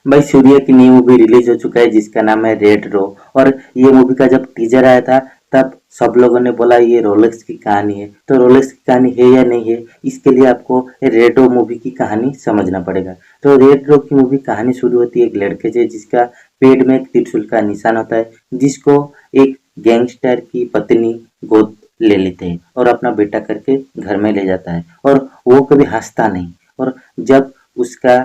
भाई सूर्या की नई मूवी रिलीज हो चुका है जिसका नाम है रेड रो। और ये मूवी का जब टीजर आया था तब सब लोगों ने बोला ये रोलेक्स की कहानी है। तो रोलेक्स की कहानी है या नहीं है, इसके लिए आपको रेड रो मूवी की कहानी समझना पड़ेगा। तो रेड रो की मूवी कहानी शुरू होती है एक लड़के से जिसका पेट में एक त्रिशूल का निशान होता है, जिसको एक गैंगस्टर की पत्नी गोद ले लेते हैं और अपना बेटा करके घर में ले जाता है। और वो कभी हंसता नहीं। और जब उसका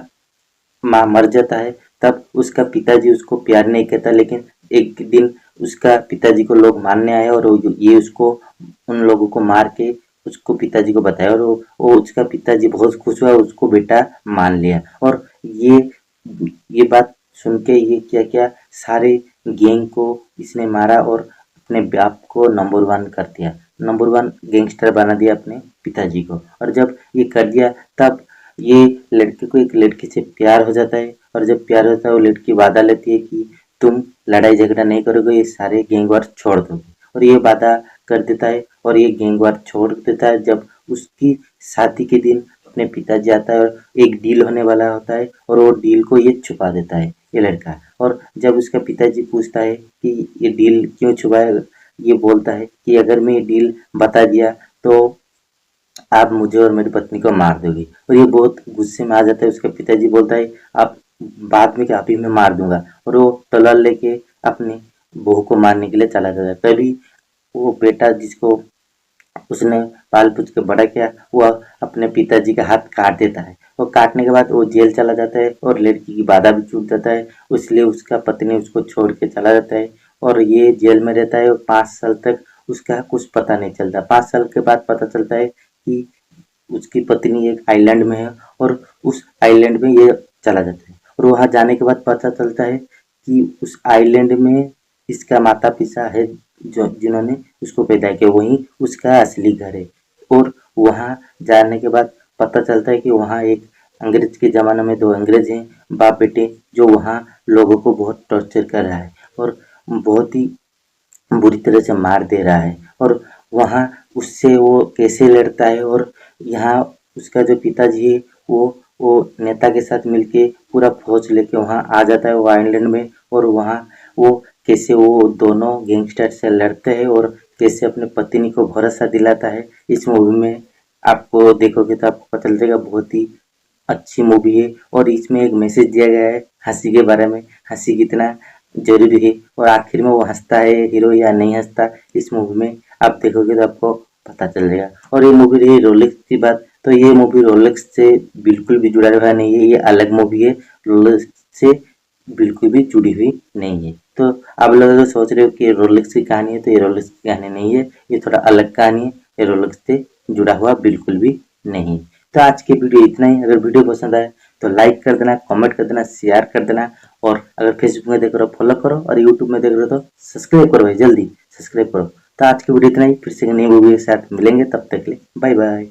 माँ मर जाता है तब उसका पिताजी उसको प्यार नहीं करता, लेकिन एक दिन उसका पिताजी को लोग मारने आए और ये उसको उन लोगों को मार के उसको पिताजी को बताया और वो उसका पिताजी बहुत खुश हुआ, उसको बेटा मान लिया। और ये बात सुन के ये क्या क्या सारे गैंग को इसने मारा और अपने बाप को नंबर वन कर दिया, नंबर वन गैंगस्टर बना दिया अपने पिताजी को। और जब ये कर दिया तब ये लड़के को एक लड़की से प्यार हो जाता है। और जब प्यार होता है वो लड़की वादा लेती है कि तुम लड़ाई झगड़ा नहीं करोगे, ये सारे गैंग वार छोड़ दोगे। और ये वादा कर देता है और ये गैंग वार छोड़ देता है। जब उसकी शादी के दिन अपने पिताजी आता है और एक डील होने वाला होता है और वो डील को ये छुपा देता है ये लड़का। और जब उसका पिताजी पूछता है कि ये डील क्यों छुपाया, ये बोलता है कि अगर मैं ये डील बता दिया तो आप मुझे और मेरी पत्नी को मार दोगे। और ये बहुत गुस्से में आ जाता है। उसके पिताजी बोलता है आप बाद में क्या, अभी मैं मार दूंगा। और वो तलवार लेके अपनी बहू को मारने के लिए चला जाता है। तभी वो बेटा जिसको उसने पाल पूछ के बड़ा किया वो अपने पिताजी का हाथ काट देता है। और काटने के बाद वो जेल चला जाता है और लड़की की वादा भी छूट जाता है, इसलिए उसका पत्नी उसको छोड़ के चला जाता है और ये जेल में रहता है। और 5 साल तक उसका कुछ पता नहीं चलता। 5 साल के बाद पता चलता है कि उसकी पत्नी एक आइलैंड में है और उस आइलैंड में ये चला जाता है। और वहां जाने के बाद पता चलता है कि उस आइलैंड में इसका माता पिता है जो जिन्होंने उसको पैदा किया, वही उसका असली घर है। और वहां जाने के बाद पता चलता है कि वहां एक अंग्रेज के ज़माने में 2 अंग्रेज हैं, बाप बेटे, जो वहां लोगों को बहुत टॉर्चर कर रहा है और बहुत ही बुरी तरह से मार दे रहा है। और वहाँ उससे वो कैसे लड़ता है। और यहाँ उसका जो पिताजी है वो नेता के साथ मिलके पूरा फौज लेके वहाँ आ जाता है वो आइलैंड में। और वहाँ वो कैसे वो दोनों गैंगस्टर से लड़ते हैं और कैसे अपने पत्नी को भरोसा दिलाता है। इस मूवी में आपको देखोगे तो आपको पता चलेगा बहुत ही अच्छी मूवी है। और इसमें एक मैसेज दिया गया है हंसी के बारे में, हंसी कितना जरूरी है। और आखिर में वो हंसता है हीरो या नहीं हंसता, इस मूवी में आप देखोगे तो आपको पता चल जाएगा। और ये मूवी रही रोलेक्स की बात, तो ये मूवी रोलेक्स से बिल्कुल भी जुड़ा हुआ नहीं है, ये अलग मूवी है, रोलेक्स से बिल्कुल भी जुड़ी हुई नहीं है। तो आप लोग अगर सोच रहे हो कि रोलेक्स की कहानी है तो ये रोलेक्स की कहानी नहीं है, ये थोड़ा अलग कहानी है, ये रोलेक्स से जुड़ा हुआ बिल्कुल भी नहीं। तो आज की वीडियो इतना ही। अगर वीडियो पसंद आए तो लाइक कर देना, कमेंट कर देना, शेयर कर देना। और अगर फेसबुक में देख रहे हो फॉलो करो और यूट्यूब में देख रहे हो तो सब्सक्राइब करो भाई, जल्दी सब्सक्राइब करो। तो आज की वीडियो इतना ही, फिर से नई मूवी के साथ मिलेंगे, तब तक के लिए बाय बाय।